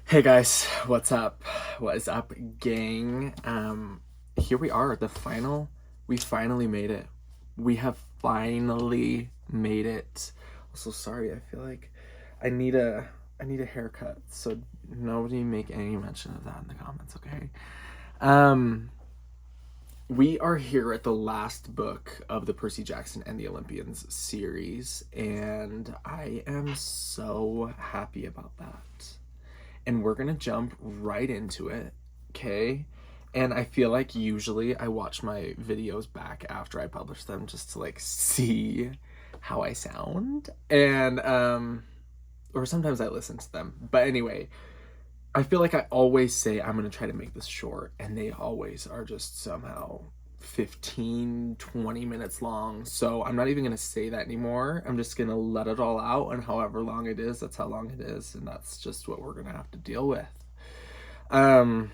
Hey guys, what's up? What is up, gang? Here we are, we finally made it. We have finally made it. Also, sorry, I feel like I need a I need a haircut. So nobody make any mention of that in the comments, okay? Um, we are here at the last book of the Percy Jackson and the Olympians series, and I am so happy about that. And we're gonna jump right into it, okay? And I feel like usually I watch my videos back after I publish them just to like see how I sound. And or sometimes I listen to them. But anyway, I feel like I always say I'm gonna try to make this short, and they always are just somehow 15-20 minutes long. So I'm not even gonna say that anymore. I'm just gonna let it all out, and however long it is, that's how long it is, and that's just what we're gonna have to deal with. um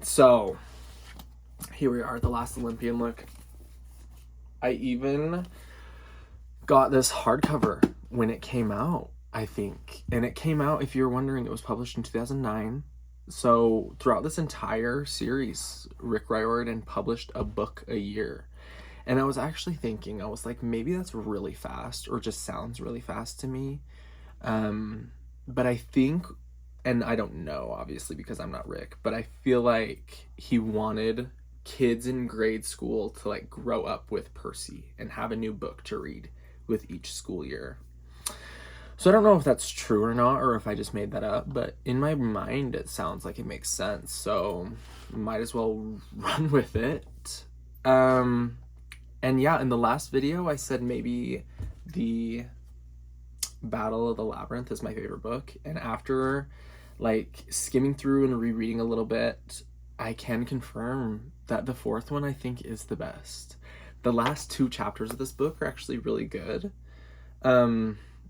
so here we are, the last Olympian look. I even got this hardcover when it came out, I think. And it came out, if you're wondering, it was published in 2009. So throughout this entire series, Rick Riordan published a book a year. And I was actually thinking, I was like, maybe that's really fast, or just sounds really fast to me. But I think, and I don't know, obviously, because I'm not Rick, but I feel like he wanted kids in grade school to like grow up with Percy and have a new book to read with each school year. So I don't know if that's true or not, or if I just made that up, but in my mind it sounds like it makes sense. So might as well run with it. And yeah, in the last video I said maybe the Battle of the Labyrinth is my favorite book, and after like skimming through and rereading a little bit, I can confirm that the fourth one I think is the best. The last two chapters of this book are actually really good.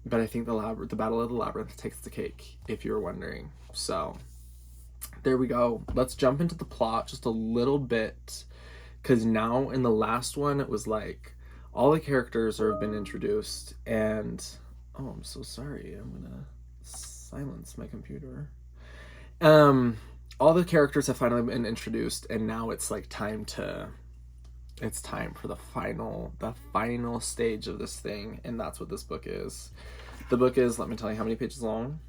But I think the Battle of the Labyrinth takes the cake, if you're wondering. So there we go. Let's jump into the plot just a little bit, because now in the last one it was like all the characters have been introduced, and oh, I'm so sorry. I'm gonna silence my computer. All the characters have finally been introduced, and now it's like it's time for the final stage of this thing, and that's what this book is. The book is, let me tell you how many pages long.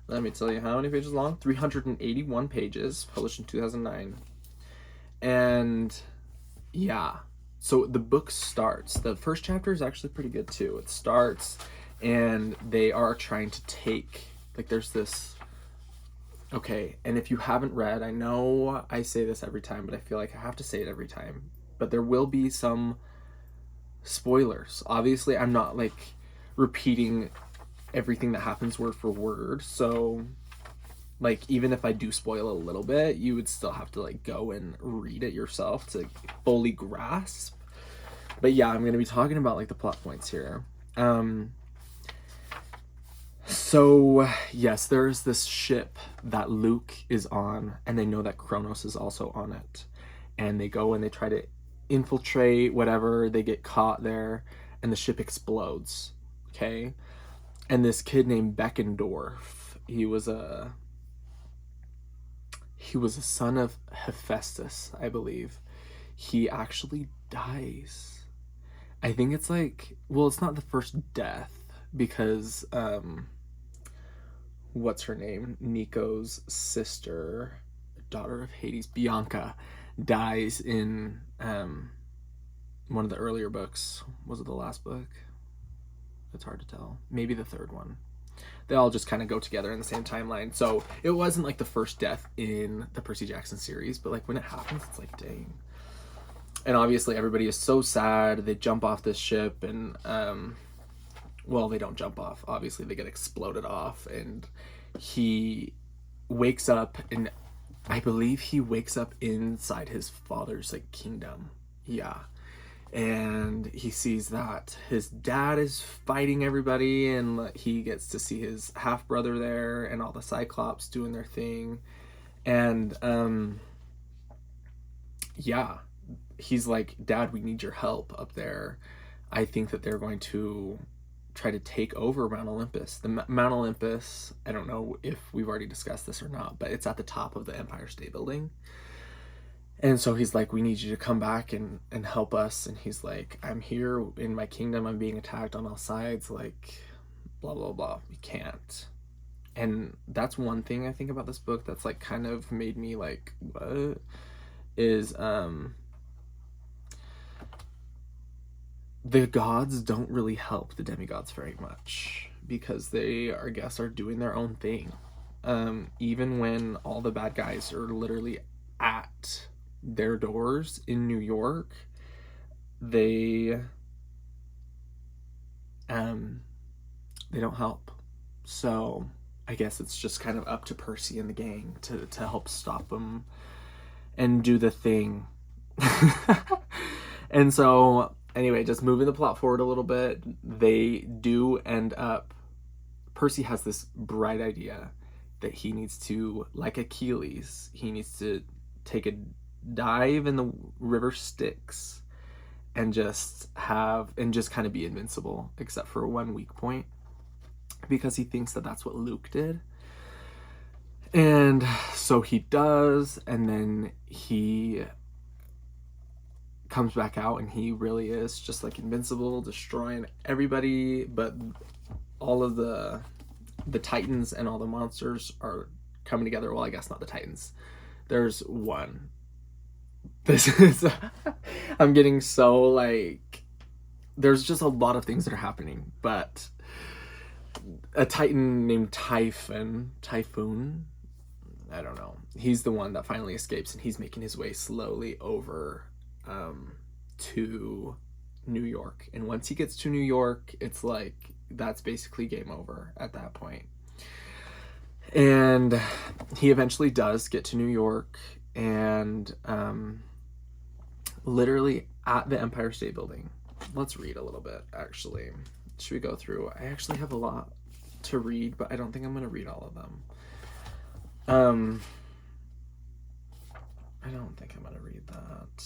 381 pages, published in 2009. And yeah, so the book starts. The first chapter is actually pretty good too. It starts, and they are trying to take, like, there's this. Okay, and if you haven't read, I know I say this every time, but I feel like I have to say it every time. But there will be some spoilers. Obviously, I'm not like repeating everything that happens word for word. So, like, even if I do spoil a little bit, you would still have to like go and read it yourself to fully grasp. But yeah, I'm going to be talking about like the plot points here. So, yes, there's this ship that Luke is on, and they know that Kronos is also on it. And they go and they try to infiltrate whatever, they get caught there, and the ship explodes. Okay? And this kid named Beckendorf, he was a son of Hephaestus, I believe. He actually dies. I think it's like, well, it's not the first death, because what's her name? Nico's sister, daughter of Hades, Bianca, dies in one of the earlier books. Was it the last book? It's hard to tell. Maybe the third one. They all just kind of go together in the same timeline. So it wasn't like the first death in the Percy Jackson series, but like when it happens, it's like, dang. And obviously everybody is so sad. They jump off this ship, and well, they don't jump off. Obviously, they get exploded off, and he wakes up, and I believe he wakes up inside his father's like kingdom. Yeah. And he sees that his dad is fighting everybody, and he gets to see his half brother there, and all the Cyclops doing their thing. And yeah, he's like, Dad, we need your help up there. I think that they're going to try to take over Mount Olympus. Mount Olympus, I don't know if we've already discussed this or not, but it's at the top of the Empire State Building. And so he's like, we need you to come back and help us. And he's like, I'm here in my kingdom. I'm being attacked on all sides. Like, blah, blah, blah. We can't. And that's one thing I think about this book that's like kind of made me like, what? Is the gods don't really help the demigods very much because they, I guess, are doing their own thing. Even when all the bad guys are literally at their doors in New York, they don't help. So I guess it's just kind of up to Percy and the gang to help stop them and do the thing. And so anyway, just moving the plot forward a little bit, they do end up, Percy has this bright idea that he needs to, like Achilles, he needs to take a dive in the river Styx and just kind of be invincible, except for one weak point, because he thinks that that's what Luke did. And so he does, and then he comes back out, and he really is just like invincible, destroying everybody, but all of the Titans and all the monsters are coming together. Well, I guess not the Titans. There's one. This is I'm getting so like, there's just a lot of things that are happening, but a Titan named Typhoon, I don't know, he's the one that finally escapes, and he's making his way slowly over to New York. And once he gets to New York, it's like that's basically game over at that point. And he eventually does get to New York, and literally at the Empire State Building. Let's read a little bit, actually. Should we go through? I actually have a lot to read, but I don't think I'm going to read all of them. I don't think I'm going to read that.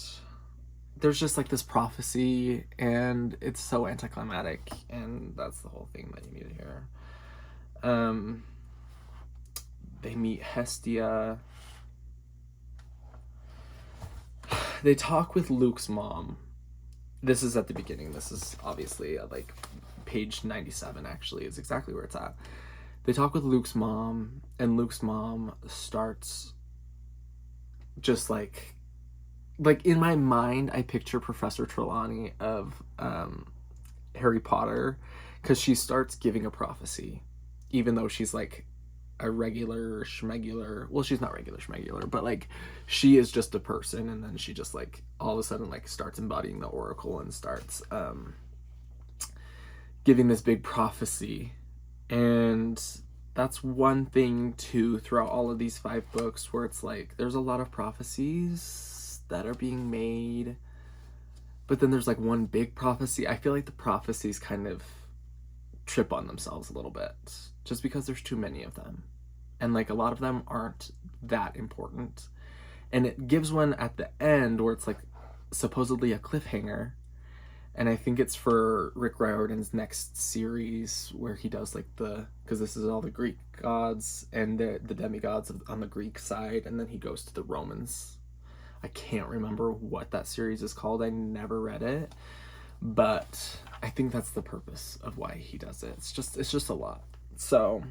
There's just like this prophecy, and it's so anticlimactic, and that's the whole thing that you need to hear. They meet Hestia. They talk with Luke's mom. This is at the beginning. This is obviously like page 97, actually, is exactly where it's at. They talk with Luke's mom, and Luke's mom starts just like in my mind, I picture Professor Trelawney of Harry Potter, because she starts giving a prophecy, even though she's like a regular schmegular. Well, she's not regular schmegular, but like she is just a person, and then she just like all of a sudden like starts embodying the oracle and starts giving this big prophecy. And that's one thing too throughout all of these 5 books, where it's like there's a lot of prophecies that are being made, but then there's like one big prophecy. I feel like the prophecies kind of trip on themselves a little bit, just because there's too many of them, and like a lot of them aren't that important. And it gives one at the end where it's like supposedly a cliffhanger, and I think it's for Rick Riordan's next series, where he does like because this is all the Greek gods and the demigods on the Greek side, and then he goes to the Romans. I can't remember what that series is called. I never read it, but I think that's the purpose of why he does it. It's just a lot. So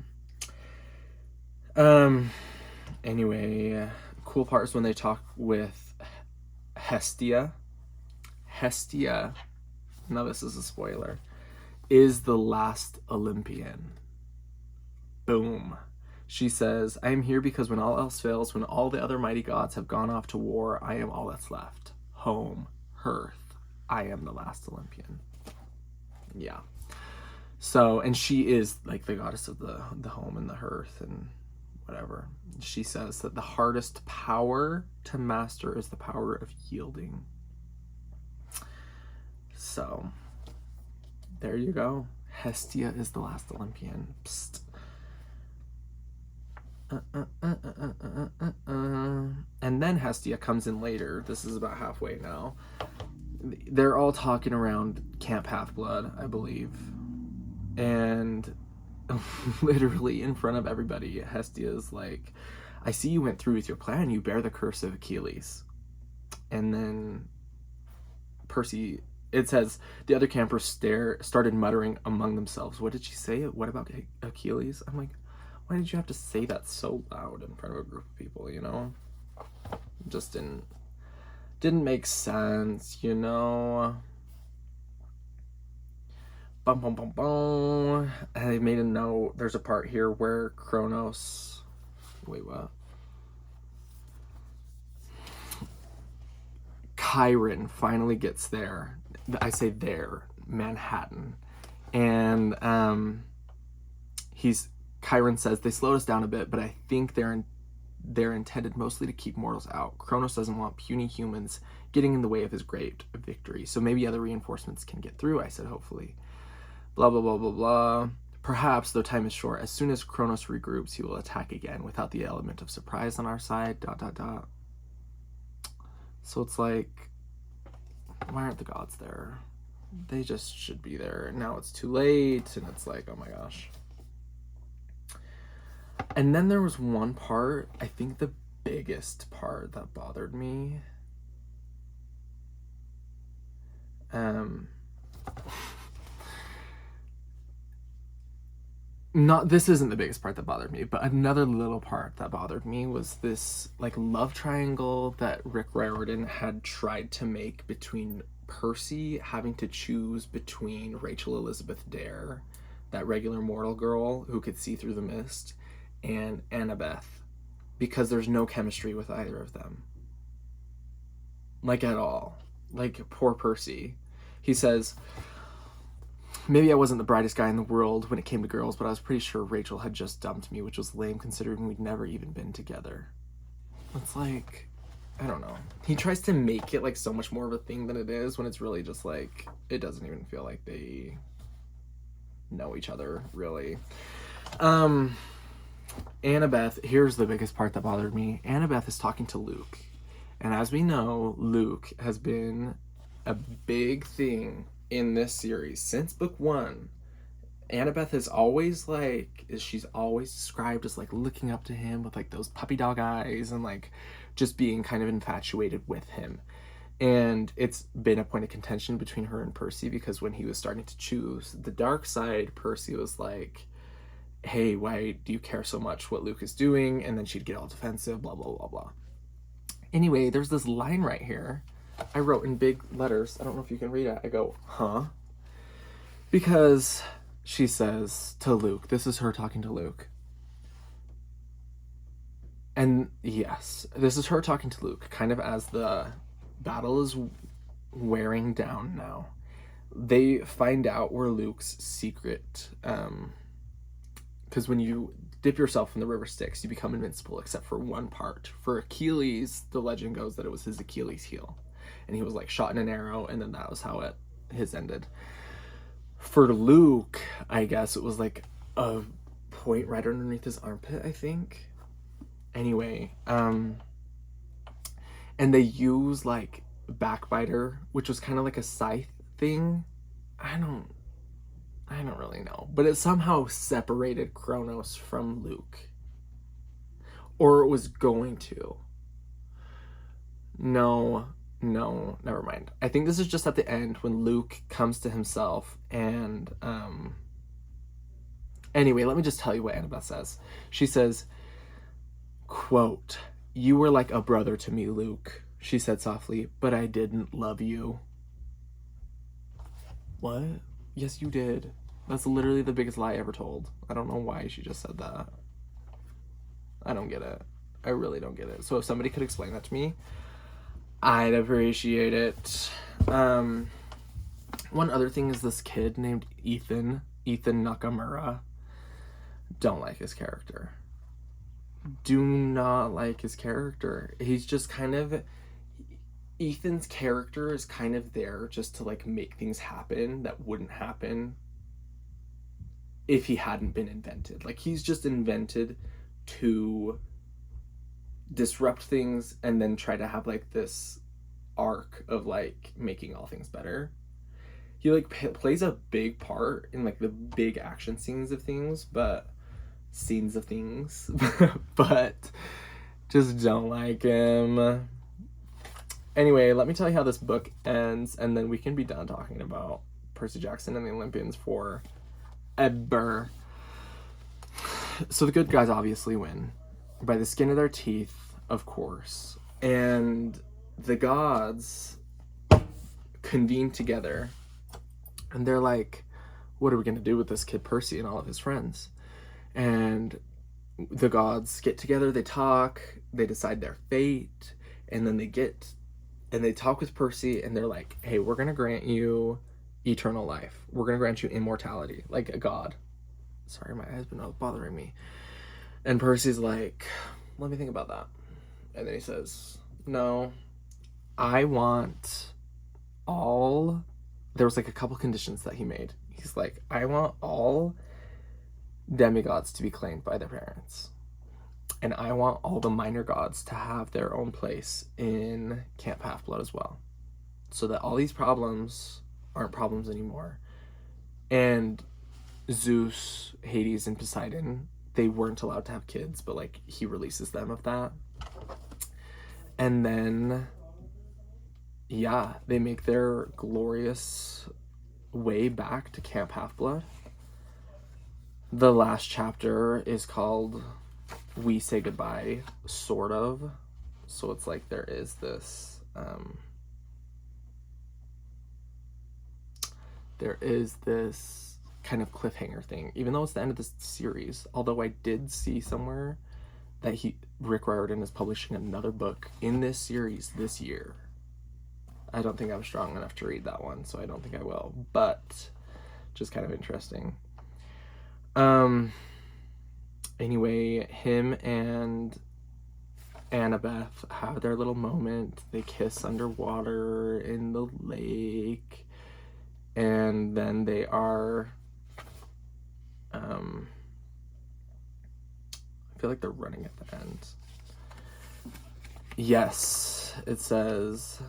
anyway, cool part is when they talk with Hestia. Now this is a spoiler, is the last Olympian. Boom. She says, I am here because when all else fails, when all the other mighty gods have gone off to war, I am all that's left. Home, hearth. I am the last Olympian. Yeah. So, and she is like the goddess of the home and the hearth and whatever. She says that the hardest power to master is the power of yielding. So, there you go. Hestia is the last Olympian. Psst. And then Hestia comes in later. This is about halfway now. They're all talking around Camp Half-Blood, I believe. And literally in front of everybody, Hestia's like, I see you went through with your plan. You bear the curse of Achilles. And then Percy, it says, the other campers started muttering among themselves. What did she say? What about Achilles? I'm like, why did you have to say that so loud in front of a group of people, you know? Just didn't make sense, you know? Bum, bum, bum, bum. I made a note. There's a part here where Kronos... Wait, what? Chiron finally gets there. I say there, Manhattan. And Chiron says, they slowed us down a bit, but I think they're intended mostly to keep mortals out. Kronos doesn't want puny humans getting in the way of his great victory. So maybe other reinforcements can get through, I said, hopefully. Blah, blah, blah, blah, blah. Perhaps, though time is short, as soon as Kronos regroups, he will attack again without the element of surprise on our side, ... So it's like, why aren't the gods there? They just should be there. Now it's too late, and it's like, oh my gosh. And then there was one part, I think the biggest part that bothered me. This isn't the biggest part that bothered me, but another little part that bothered me was this like love triangle that Riordan had tried to make between Percy having to choose between Rachel Elizabeth Dare, that regular mortal girl who could see through the mist, and Annabeth, because there's no chemistry with either of them. Like at all. Like poor Percy. He says, maybe I wasn't the brightest guy in the world when it came to girls, but I was pretty sure Rachel had just dumped me, which was lame considering we'd never even been together. It's like, I don't know. He tries to make it like so much more of a thing than it is, when it's really just like, it doesn't even feel like they know each other, really. Annabeth, here's the biggest part that bothered me. Annabeth is talking to Luke. And as we know, Luke has been a big thing in this series since book 1. Annabeth is always like, she's always described as like looking up to him with like those puppy dog eyes and like just being kind of infatuated with him. And it's been a point of contention between her and Percy, because when he was starting to choose the dark side, Percy was like, hey, why do you care so much what Luke is doing? And then she'd get all defensive, blah, blah, blah, blah. Anyway, there's this line right here I wrote in big letters. I don't know if you can read it. I go, huh? Because she says to Luke, this is her talking to Luke. And yes, this is her talking to Luke, kind of as the battle is wearing down now. They find out where Luke's secret, because when you dip yourself in the river Styx, you become invincible except for one part. For Achilles, the legend goes that it was his Achilles heel, and he was like shot in an arrow, and then that was how his ended. For Luke, I guess it was like a point right underneath his armpit, I think. Anyway, and they use like backbiter, which was kind of like a scythe thing. I don't really know, but it somehow separated Kronos from Luke, or it was going to. No, never mind. I think this is just at the end when Luke comes to himself, and anyway, let me just tell you what Annabeth says. She says, quote, "You were like a brother to me, Luke," she said softly, "but I didn't love you." What? Yes, you did. That's literally the biggest lie ever told. I don't know why she just said that. I don't get it. I really don't get it. So if somebody could explain that to me, I'd appreciate it. One other thing is this kid named Ethan Nakamura. Don't like his character. Do not like his character. He's just kind of... Ethan's character is kind of there just to like make things happen that wouldn't happen if he hadn't been invented. Like, he's just invented to disrupt things and then try to have like this arc of like making all things better. he like plays a big part in like the big action scenes of things, but but just don't like him. Anyway, let me tell you how this book ends, and then we can be done talking about Percy Jackson and the Olympians for ever. So the good guys obviously win by the skin of their teeth, of course, and the gods convene together, and they're like, what are we going to do with this kid Percy and all of his friends? And the gods get together, they talk, they decide their fate, and then they talk with Percy, and they're like, hey, we're going to grant you eternal life. We're going to grant you immortality, like a god. Sorry, my eyes been bothering me. And Percy's like, let me think about that. And then he says, no, I want all... There was like a couple conditions that he made. He's like, I want all demigods to be claimed by their parents. And I want all the minor gods to have their own place in Camp Half-Blood as well. So that all these problems aren't problems anymore. And Zeus, Hades, and Poseidon, they weren't allowed to have kids, but like he releases them of that. And then, yeah, they make their glorious way back to Camp Half-Blood. The last chapter is called We Say Goodbye, sort of. So it's like there is this kind of cliffhanger thing, even though it's the end of this series. Although I did see somewhere that Rick Riordan is publishing another book in this series this year. I don't think I'm strong enough to read that one, so I don't think I will, but just kind of interesting. Anyway, him and Annabeth have their little moment. They kiss underwater in the lake, and then they are I feel like they're running at the end. Yes, it says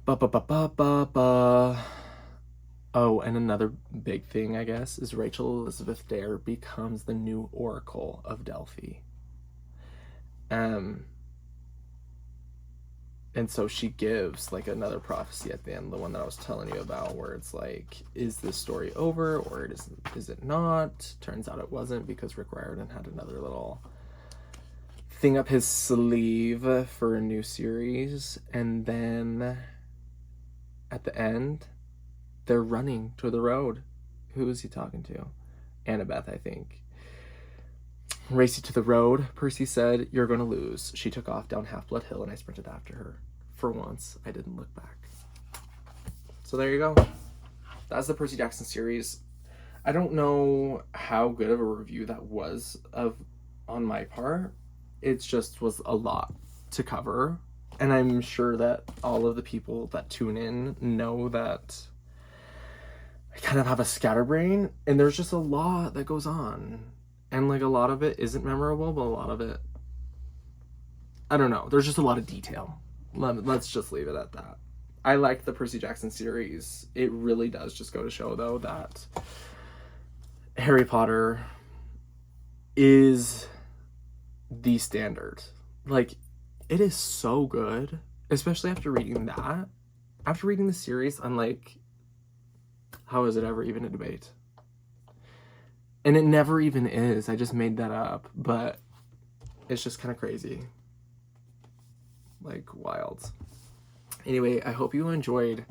ba ba ba ba ba ba. Oh, and another big thing, I guess, is Rachel Elizabeth Dare becomes the new Oracle of Delphi. And so she gives like another prophecy at the end, the one that I was telling you about, where it's like, is this story over or is it not? Turns out it wasn't, because Rick Riordan had another little thing up his sleeve for a new series. And then at the end, they're running to the road. Who is he talking to? Annabeth, I think. Race to the road, Percy said, you're going to lose. She took off down Half-Blood Hill, and I sprinted after her. For once, I didn't look back. So there you go. That's the Percy Jackson series. I don't know how good of a review that was on my part. It just was a lot to cover. And I'm sure that all of the people that tune in know that I kind of have a scatterbrain, and there's just a lot that goes on. And like a lot of it isn't memorable, but a lot of it, I don't know. There's just a lot of detail. Let's just leave it at that. I like the Percy Jackson series. It really does just go to show, though, that Harry Potter is the standard. Like, it is so good, especially after reading that. After reading the series, I'm like, how is it ever even a debate? And it never even is. I just made that up. But it's just kind of crazy. Like, wild. Anyway, I hope you enjoyed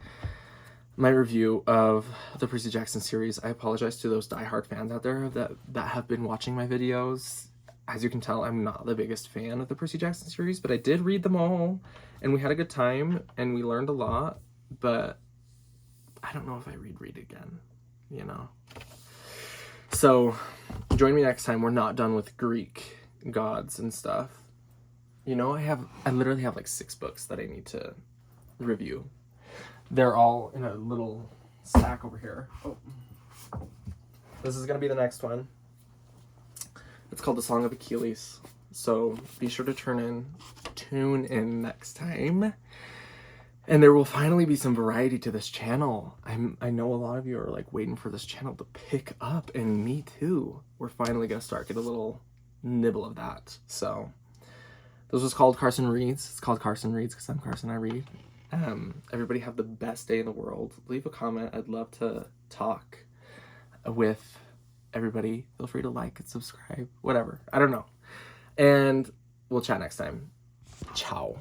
my review of the Percy Jackson series. I apologize to those diehard fans out there that have been watching my videos. As you can tell, I'm not the biggest fan of the Percy Jackson series, but I did read them all. And we had a good time. And we learned a lot. But I don't know if I read again. You know? So, join me next time. We're not done with Greek gods and stuff. You know, I literally have like 6 books that I need to review. They're all in a little stack over here. Oh. This is going to be the next one. It's called The Song of Achilles. So, be sure to tune in next time. And there will finally be some variety to this channel. I know a lot of you are like waiting for this channel to pick up, and me too. We're finally gonna get a little nibble of that. So this was called Carson Reads. It's called Carson Reads because I'm Carson, I read. Everybody have the best day in the world. Leave a comment. I'd love to talk with everybody. Feel free to like and subscribe, whatever. I don't know. And we'll chat next time. Ciao.